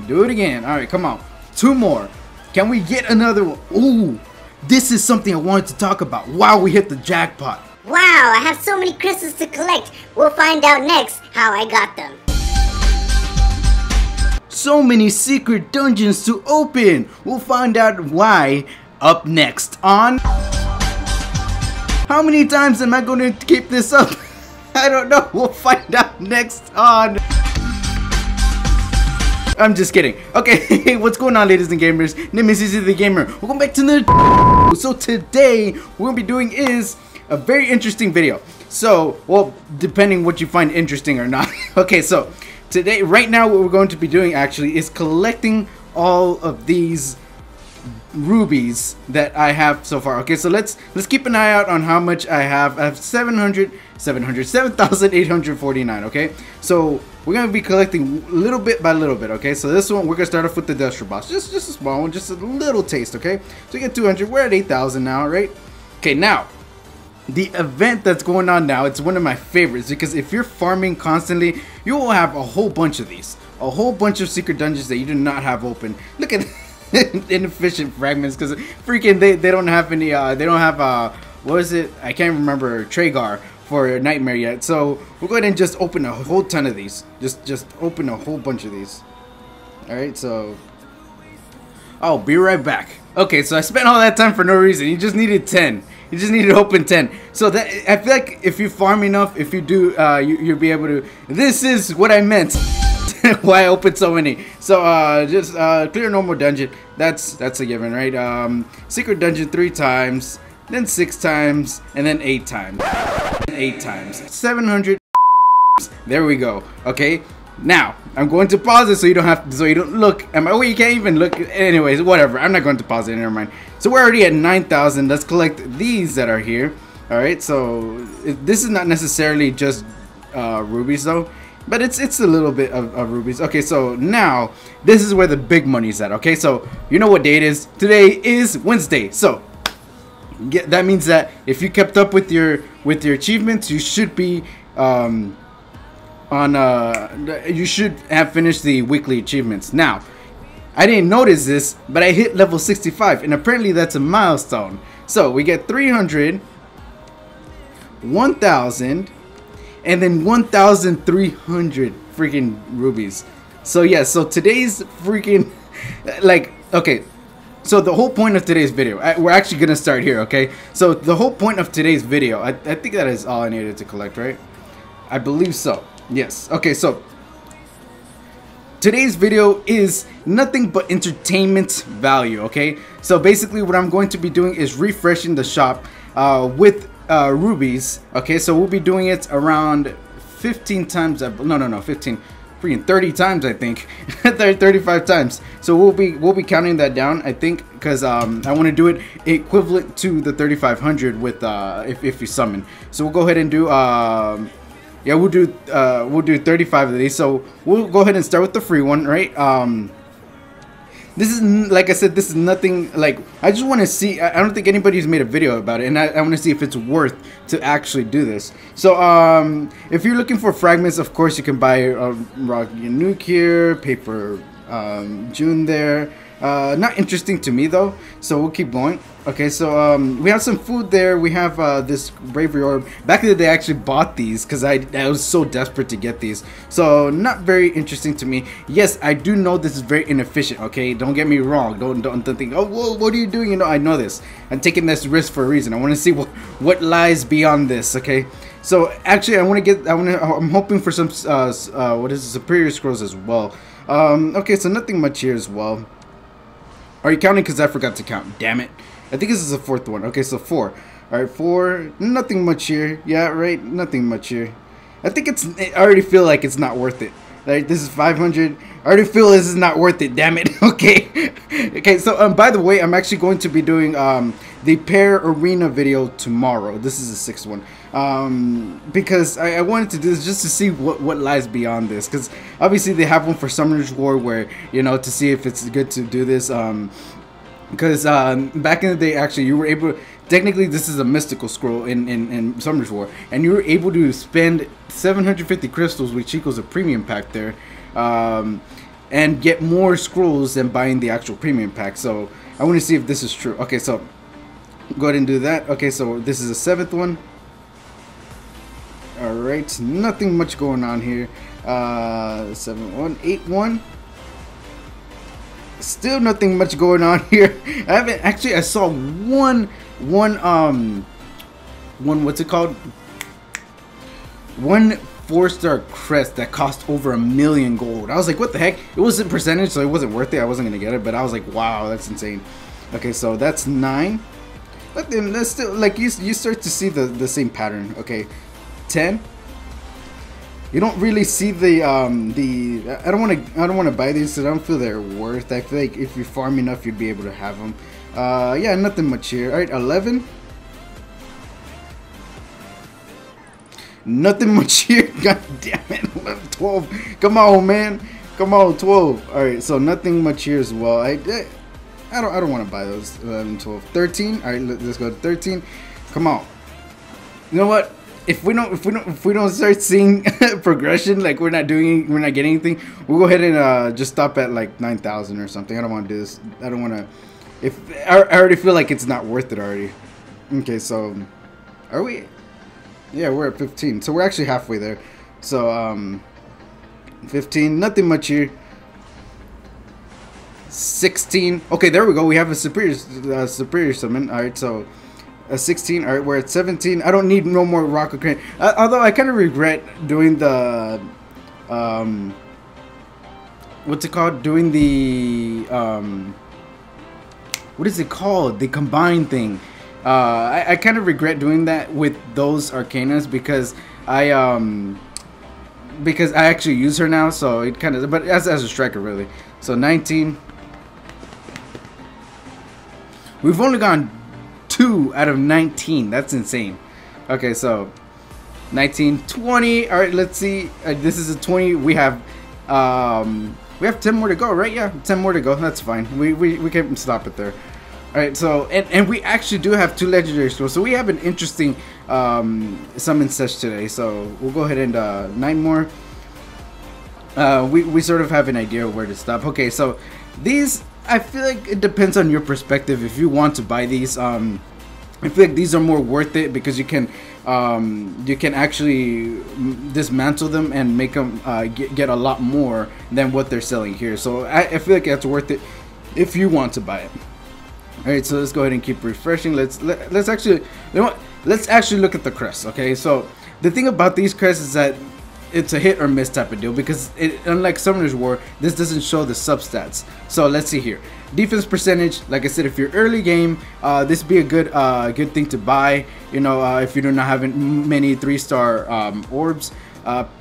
Do it again. Alright, come on. 2 more. Can we get another one? Ooh, this is something I wanted to talk about. Wow, we hit the jackpot. Wow, I have so many crystals to collect. We'll find out next how I got them. So many secret dungeons to open. We'll find out why up next on... How many times am I going to keep this up? I don't know. We'll find out next on... I'm just kidding. Okay, what's going on, ladies and gamers? Name is Easy the Gamer. Welcome back to the... So today, what we'll be doing is a very interesting video. So, well, depending what you find interesting or not. Okay, so today, right now, what we're going to be doing actually is collecting all of these rubies that I have so far. Okay, so let's keep an eye out on how much I have. I have 7,849. Okay, so we're gonna be collecting little bit by little bit. Okay, so this one we're gonna start off with the Duster Boss, just a small one, just a little taste. Okay, so we get 200. We're at 8,000 now, right? Okay, now the event that's going on now, it's one of my favorites because if you're farming constantly, you will have a whole bunch of these, a whole bunch of secret dungeons that you do not have open. Look at inefficient fragments, because freaking they don't have any they don't have what is it, I can't remember, Tragar for Nightmare yet. So we'll go ahead and just open a whole ton of these, just open a whole bunch of these. Alright, so I'll be right back. Okay, so I spent all that time for no reason. You just needed 10. You just need to open 10. So that, I feel like if you farm enough, if you do, you'll be able to. This is what I meant. Why I opened so many. So just clear normal dungeon. That's a given, right? Secret dungeon 3 times, then 6 times, and then 8 times. 8 times. 700. There we go. Okay. Now I'm going to pause it so you don't have to, so you don't look. Oh, you can't even look. Anyways, whatever. I'm not going to pause it. Never mind. So we're already at 9,000. Let's collect these that are here. All right. So this is not necessarily just rubies though, but it's a little bit of rubies. Okay. So now this is where the big money's at. Okay. So you know what day it is? Today is Wednesday. So that means that if you kept up with your achievements, you should be you should have finished the weekly achievements. Now, I didn't notice this, but I hit level 65, and apparently that's a milestone. So we get 300, 1,000, and then 1,300 freaking rubies. So yeah, so today's freaking, like, okay, so the whole point of today's video, we're actually gonna start here. Okay, so the whole point of today's video, I think that is all I needed to collect, right? I believe so. Yes. Okay, so today's video is nothing but entertainment value. Okay, so basically what I'm going to be doing is refreshing the shop with rubies. Okay, so we'll be doing it around 15 times. No, 15, freaking 30 times, I think. 35 times. So we'll be counting that down, I think, because I want to do it equivalent to the 3,500 with if you summon. So we'll go ahead and do yeah, we'll do 35 of these. So we'll go ahead and start with the free one, right? This is, like I said, this is nothing, like, I just want to see. I don't think anybody's made a video about it, and I want to see if it's worth to actually do this. So if you're looking for fragments, of course you can buy Rock Nuke here, Paper June there. Not interesting to me though, so we'll keep going. Okay, so we have some food there. We have this bravery orb. Back in the day, I actually bought these because I was so desperate to get these. So not very interesting to me. Yes, I do know this is very inefficient. Okay, don't get me wrong. Don't think, oh, whoa, what are you doing? You know, I know this. I'm taking this risk for a reason. I want to see what lies beyond this. Okay, so actually, I'm hoping for some what is it, superior scrolls as well. Okay, so nothing much here as well. Are you counting? Because I forgot to count. Damn it. I think this is the 4th one. Okay, so 4. Alright, 4. Nothing much here. Yeah, right? Nothing much here. I think I already feel like it's not worth it. Like, this is 500. I already feel this is not worth it. Damn it. Okay. Okay, so by the way, I'm actually going to be doing the pair arena video tomorrow. This is the 6th one. Because I wanted to do this just to see what lies beyond this. Because obviously they have one for Summoner's War where, you know, to see if it's good to do this. Because back in the day, actually, you were able, technically this is a mystical scroll in Summoner's War, and you were able to spend 750 crystals, which equals a premium pack there, and get more scrolls than buying the actual premium pack. So I want to see if this is true. Okay, so go ahead and do that. Okay, so this is the 7th one. Alright, nothing much going on here. 7-1, 8-1. Still nothing much going on here. I haven't actually. I saw one what's it called? One 4-star crest that cost over 1 million gold. I was like, what the heck? It wasn't percentage, so it wasn't worth it. I wasn't gonna get it, but I was like, wow, that's insane. Okay, so that's 9. But then that's still like you start to see the same pattern. Okay, 10. You don't really see the I don't want to buy these because I don't feel they're worth. I feel like if you farm enough, you'd be able to have them. Yeah, nothing much here. All right, 11. Nothing much here. God damn it. 12. Come on, man. Come on, 12. All right, so nothing much here as well. I don't want to buy those. 11, 12, 13. All right, let's go to 13. Come on. You know what? If we don't start seeing progression, like we're not getting anything, we'll go ahead and just stop at like 9,000 or something. I don't want to do this. I don't want to. If I already feel like it's not worth it already. Okay, so are we? Yeah, we're at 15. So we're actually halfway there. So 15. Nothing much here. 16. Okay, there we go. We have a superior summon. All right, so. 16. All right, we're at 17. I don't need no more rocket crane. Although I kind of regret doing the what's it called? Doing the what is it called? The combined thing. I kind of regret doing that with those Arcanas because I actually use her now, so it kind of. But as a striker, really. So 19. We've only gone 2 out of 19. That's insane. Okay, so 19, 20. All right, let's see. This is a 20. We have 10 more to go, right? Yeah, 10 more to go. That's fine. We can stop it there. All right, so and we actually do have 2 legendary scrolls, so we have an interesting summon sesh today. So we'll go ahead and 9 more. We sort of have an idea of where to stop. Okay, so these, I feel like it depends on your perspective if you want to buy these. I feel like these are more worth it because you can actually dismantle them and make them get a lot more than what they're selling here. So I feel like that's worth it if you want to buy it. All right, so let's go ahead and keep refreshing. Let's actually, you know what? Let's actually look at the crests. Okay, so the thing about these crests is that it's a hit or miss type of deal because unlike Summoner's War, this doesn't show the substats. So let's see here. Defense percentage, like I said, if you're early game, this would be a good thing to buy. You know, if you do not have many 3-star orbs.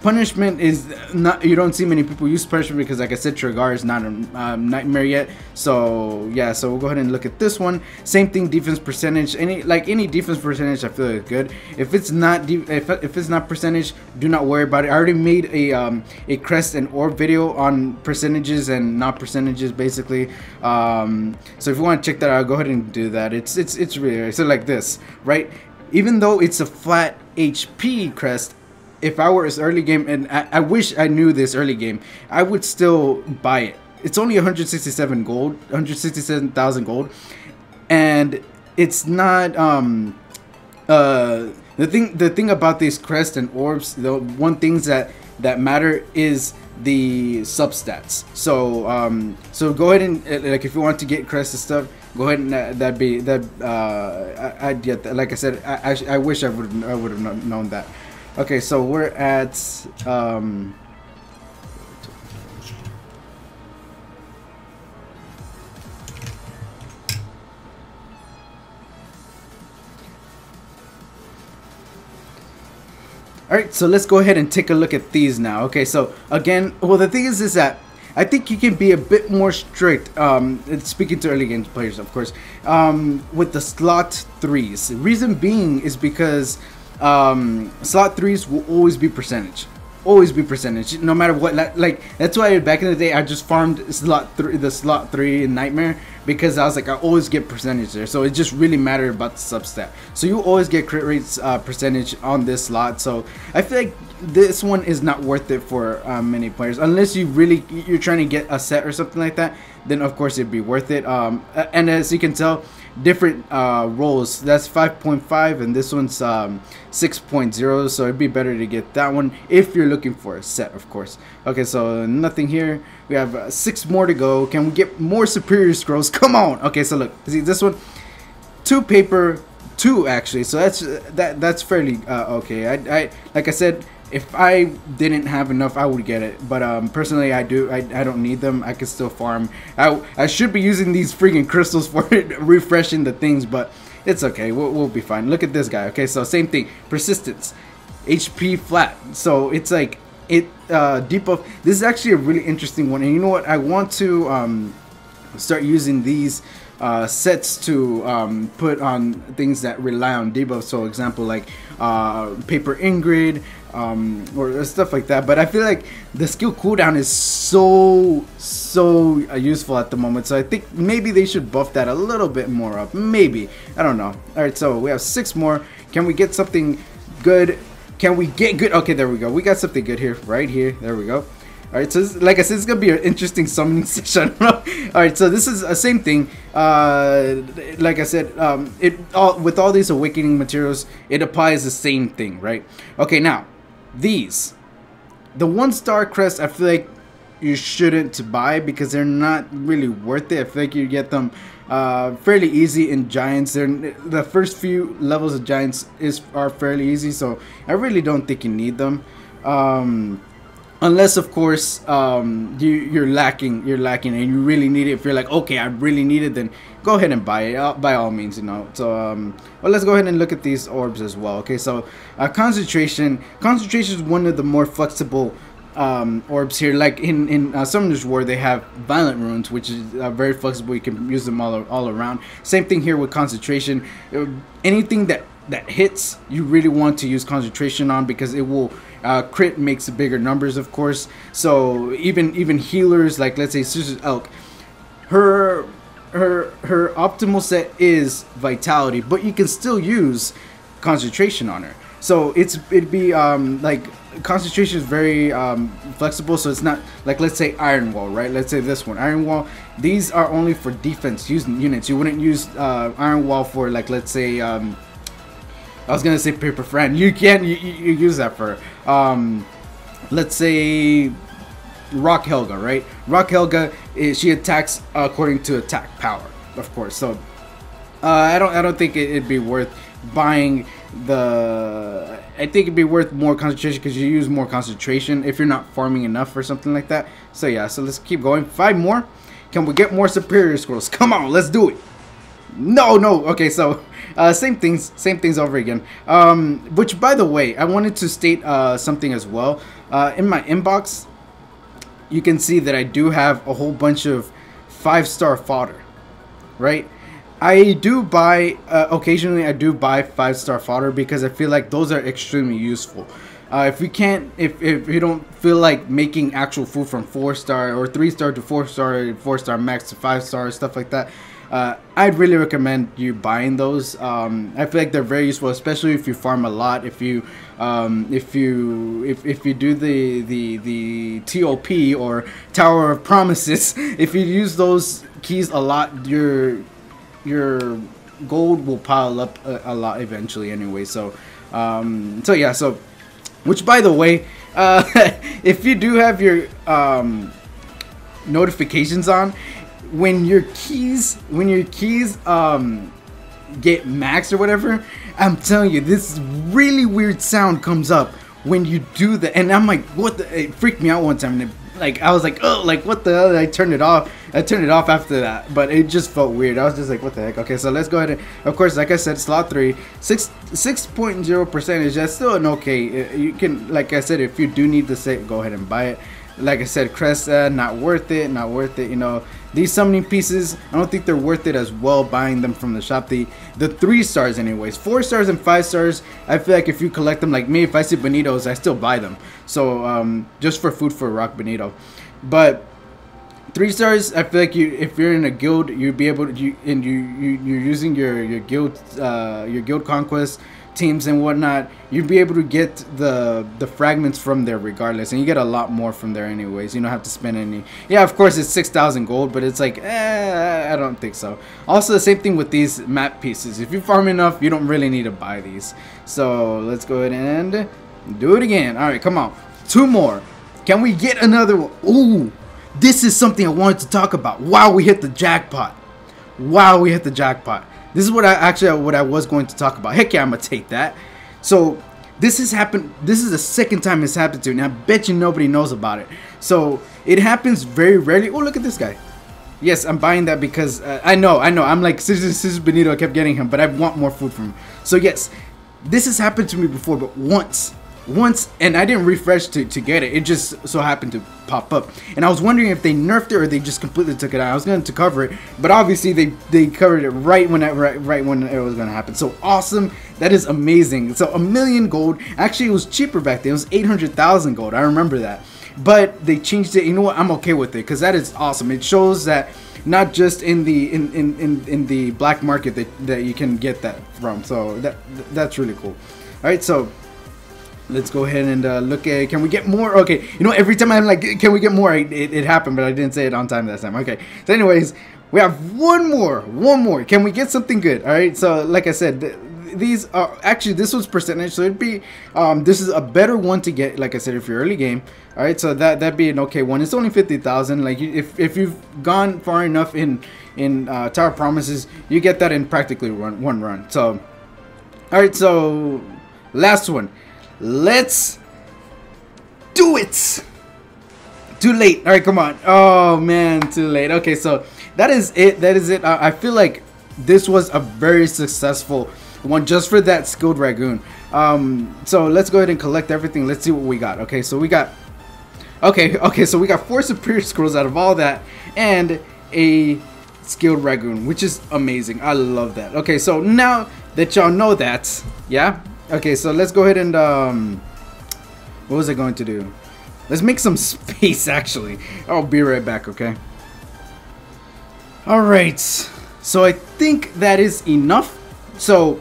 Punishment is not, you don't see many people use punishment because, like I said, Tragar is not a nightmare yet. So yeah, so we'll go ahead and look at this one. Same thing, defense percentage. Any defense percentage, I feel is good. If it's not if it's not percentage, do not worry about it. I already made a crest and orb video on percentages and not percentages, basically. So if you want to check that out, go ahead and do that. It's really so like this, right? Even though it's a flat HP crest, if I were as early game, and I wish I knew this early game, I would still buy it. It's only 167 gold, 167,000 gold, and it's not the thing about these crests and orbs. The one things that matter is the substats. So so go ahead and like if you want to get crests and stuff, go ahead and I'd get that. Like I said, I wish I would have known that. Okay, so we're at alright, so let's go ahead and take a look at these now. Okay, so again, well, the thing is that I think you can be a bit more strict, speaking to early game players, of course, with the slot 3s. Reason being is because slot 3s will always be percentage, no matter what. Like that's why back in the day I just farmed the slot 3 in Nightmare, because I was like, I always get percentage there, so it just really mattered about the substat. So you always get crit rates percentage on this slot. So I feel like this one is not worth it for many players unless you're trying to get a set or something like that. Then of course it'd be worth it. And as you can tell, different rolls. That's 5.5 and this one's 6.0. So it'd be better to get that one if you're looking for a set, of course. Okay, so nothing here. We have 6 more to go. Can we get more superior scrolls? Come on. Okay, so look, see this one, 2 paper. 2 actually, so that's fairly okay. I like I said, if I didn't have enough, I would get it, but personally I don't need them. I can still farm. I should be using these freaking crystals for refreshing the things, but it's okay. We'll be fine. Look at this guy. Okay, so same thing, persistence, HP flat, so it's like debuff. This is actually a really interesting one, and you know what, I want to start using these sets to put on things that rely on debuff. So example like paper ingrid or stuff like that. But I feel like the skill cooldown is so useful at the moment, so I think maybe they should buff that a little bit more up. Maybe, I don't know. Alright, so we have 6 more. Can we get something good? Can we get good? Okay, there we go. We got something good here, right here. There we go. Alright, so like I said, it's gonna be an interesting summoning session. Alright, so this is the same thing. Like I said, with all these awakening materials, it applies the same thing, right? Okay, now the 1-star crest, I feel like you shouldn't buy because they're not really worth it. I feel like you get them fairly easy in giants. The first few levels of giants are fairly easy, so I really don't think you need them. Unless of course you're lacking and you really need it. If you're like, okay, I really need it, then go ahead and buy it by all means, you know. So well, let's go ahead and look at these orbs as well. Okay, so concentration is one of the more flexible orbs here. Like in Summoner's War, they have violent runes, which is very flexible. You can use them all around. Same thing here with concentration. Anything that hits, you really want to use concentration on because it will crit makes bigger numbers, of course. So even healers, like let's say Sister Elk, her optimal set is vitality, but you can still use concentration on her. So it'd be like concentration is very flexible, so it's not like, let's say Iron Wall, right? Let's say this one, Iron Wall. These are only for defense using units. You wouldn't use Iron Wall for, like, let's say I was gonna say Paper Friend. You can you use that for let's say Rock Helga, right? Rock Helga, she attacks according to attack power, of course. So I don't think it'd be worth buying the. I think it'd be worth more concentration because you use more concentration if you're not farming enough or something like that. So yeah, so let's keep going. 5 more. Can we get more superior scrolls? Come on, let's do it. No. Okay, so same things over again. Which, by the way, I wanted to state something as well. In my inbox, you can see that I do have a whole bunch of 5-star fodder, right? I do buy occasionally. I do buy 5-star fodder because I feel like those are extremely useful. If you don't feel like making actual food from 4-star or 3-star to 4-star, 4-star max to 5-star, stuff like that, I'd really recommend you buying those. I feel like they're very useful, especially if you farm a lot. If you do the TOP or Tower of Promises, if you use those keys a lot, your gold will pile up a lot eventually anyway. So yeah, so which, by the way, if you do have your notifications on, when your keys get maxed or whatever, I'm telling you, this really weird sound comes up when you do that, and I'm like, what the, it freaked me out one time, and like I was like, oh, like what the hell? I turned it off after that, but it just felt weird. I was just like, what the heck? Okay, so let's go ahead and, of course, like I said, slot 3, 6.0 percentage. That's still an okay. You can, like I said, if you do need the set, go ahead and buy it. Like I said, Cresta, not worth it. You know, these summoning pieces, I don't think they're worth it as well buying them from the shop. The 3-stars anyways. 4-stars and 5-stars, I feel like if you collect them, like me, if I see Bonitos, I still buy them. So just for food for Rock Bonito. But 3-stars, I feel like if you're in a guild, you'd be able to, you're using your guild conquest teams and whatnot, you'd be able to get the fragments from there regardless, and you get a lot more from there anyways. You don't have to spend any. Yeah, of course it's 6,000 gold, but it's like I don't think so. Also, the same thing with these map pieces. If you farm enough, you don't really need to buy these. So let's go ahead and do it again. All right, come on, 2 more. Can we get another one? Ooh, this is something I wanted to talk about. Wow, we hit the jackpot. Wow, we hit the jackpot. This is what I was going to talk about. Heck yeah, I'm gonna take that. So this has happened. This is the second time it's happened to me, and I bet you nobody knows about it. So it happens very rarely. Oh, look at this guy. Yes, I'm buying that because I know. I'm like Scissors Benito. I kept getting him, but I want more food from him. So yes, this has happened to me before, but once, and I didn't refresh to get it. It just so happened to pop up, and I was wondering if they nerfed it or they just completely took it out. I was going to cover it, but obviously they covered it right when it was going to happen. So awesome. That is amazing. So 1,000,000 gold. Actually, it was cheaper back then. It was 800,000 gold. I remember that, but they changed it. You know what? I'm okay with it because that is awesome. It shows that not just in the black market that you can get that from. So that's really cool. All right, so let's go ahead and look at, can we get more? Okay, you know, every time I'm like, can we get more? It happened, but I didn't say it on time that time. Okay, so anyways, we have one more. Can we get something good? All right, so like I said, these are actually, this was percentage, so it'd be this is a better one to get, like I said, if you're early game. All right, so that'd be an okay one. It's only 50,000. Like if you've gone far enough in Tower Promises, you get that in practically one run. So all right, so last one. Let's do it. Too late. All right, come on. Oh man, too late. Okay, so that is it. I feel like this was a very successful one just for that skilled Ragoon. So let's go ahead and collect everything. Let's see what we got. Okay, so we got so we got 4 superior scrolls out of all that and a skilled Ragoon, which is amazing. I love that. Okay, so now that y'all know that, yeah. Okay, so let's go ahead and what was I going to do? Let's make some space actually. I'll be right back, okay? Alright, so I think that is enough. So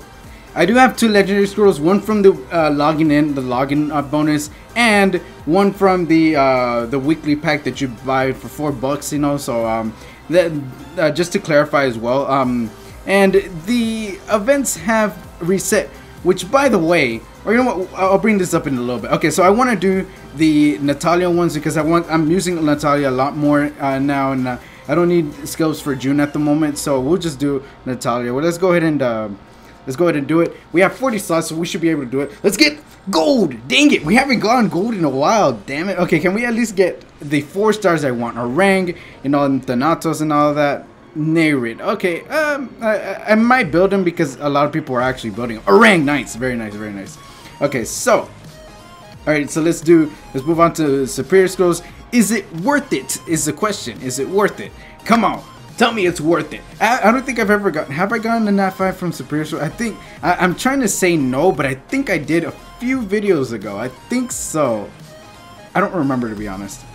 I do have 2 legendary scrolls, one from the login bonus, and one from the weekly pack that you buy for $4, you know. So that just to clarify as well, and the events have reset. Which, by the way, or you know what, I'll bring this up in a little bit. Okay, so I want to do the Natalia ones because I'm using Natalia a lot more now, and I don't need skills for June at the moment. So we'll just do Natalia. Well, let's go ahead and do it. We have 40 slots, so we should be able to do it. Let's get gold. Dang it, we haven't gotten gold in a while. Damn it. Okay, can we at least get the 4 stars I want? Orang, you know, Thanatos and all that. Nayrid. Okay, I might build them because a lot of people are actually building them. Orang, nice, very nice, very nice. Okay, so alright, so let's move on to superior scrolls. Is it worth it? Is the question. Is it worth it? Come on, tell me it's worth it. I don't think I've ever gotten, have I gotten a Nat 5 from superior scrolls? I think I'm trying to say no, but I think I did a few videos ago. I think so. I don't remember, to be honest.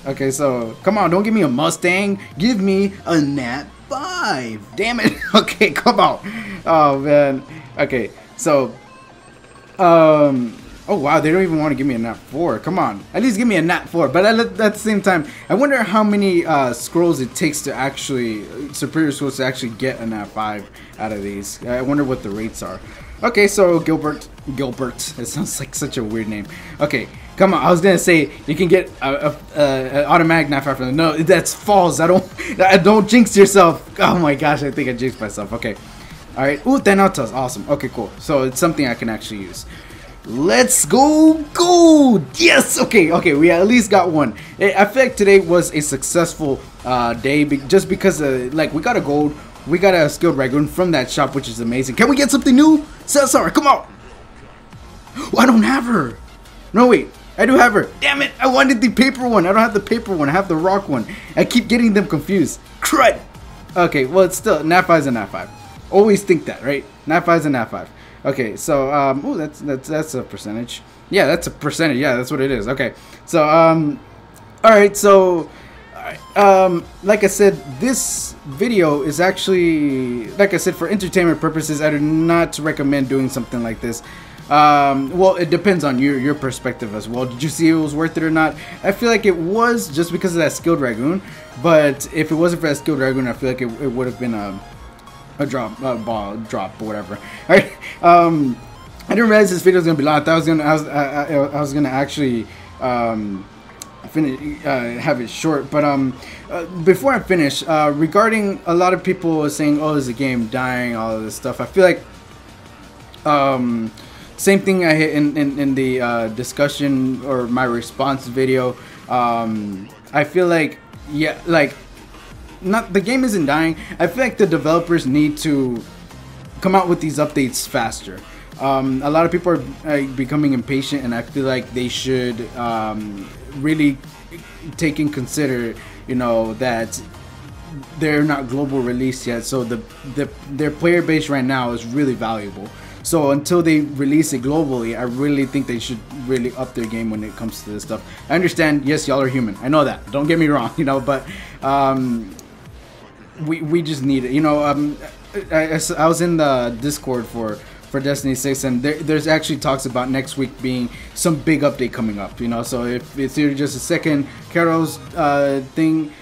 Okay, so come on, don't give me a Mustang, give me a Nat 5. Damn it. Okay, come on. Oh man. Okay, so oh wow, they don't even want to give me a Nat 4. Come on, at least give me a Nat 4. But at the same time, I wonder how many scrolls it takes to actually, superior scrolls to actually get a Nat 5 out of these. I wonder what the rates are. Okay, so Gilbert, it sounds like such a weird name. Okay, come on, I was gonna say you can get a automatic Nat 5 from them. No, that's false. Don't jinx yourself. Oh my gosh, I think I jinxed myself. Okay, all right. Ooh, Thanatos, awesome. Okay, cool. So it's something I can actually use. Let's go gold. Yes. Okay, we at least got one. I feel like today was a successful day just because like we got a gold. We got a skilled Ragoon from that shop, which is amazing. Can we get something new? Cesar, come on. Oh, I don't have her. No, wait. I do have her. Damn it. I wanted the paper one. I don't have the paper one. I have the rock one. I keep getting them confused. Crud. Okay, well, it's still, Nat 5 is a Nat 5. Always think that, right? Nat 5 is a Nat 5. Okay, so, oh, that's a percentage. Yeah, that's a percentage. Yeah, that's what it is. Okay, so, all right, so Like I said, this video is actually, like I said, for entertainment purposes. I do not recommend doing something like this. Well, it depends on your perspective as well. Did you see it was worth it or not? I feel like it was, just because of that skilled Dragoon. But if it wasn't for that skilled Dragoon, I feel like it would have been a drop, ball drop, or whatever. All right. I didn't realize this video was gonna be long. I thought I was gonna actually finish, have it short. But before I finish, regarding a lot of people saying, "Oh, is the game dying?" All of this stuff. I feel like same thing I hit in the discussion or my response video. I feel like, yeah, like, not, the game isn't dying. I feel like the developers need to come out with these updates faster. A lot of people are becoming impatient, and I feel like they should really take in consider, you know, that they're not global release yet. So their player base right now is really valuable. So until they release it globally, I really think they should really up their game when it comes to this stuff. I understand, yes, y'all are human. I know that. Don't get me wrong, you know, but we just need it. You know, I was in the Discord for Destiny6, and there's actually talks about next week being some big update coming up. You know, so if it's either just a second Carol's thing,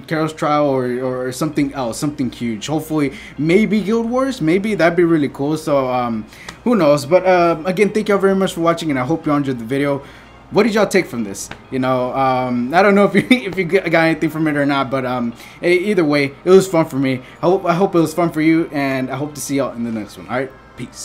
Carol's trial, or something else, something huge. Hopefully, maybe Guild Wars, maybe that'd be really cool. So who knows? But again, thank y'all very much for watching, and I hope you enjoyed the video. What did y'all take from this? You know, I don't know if you got anything from it or not, but either way, it was fun for me. I hope it was fun for you, and I hope to see y'all in the next one. All right, peace.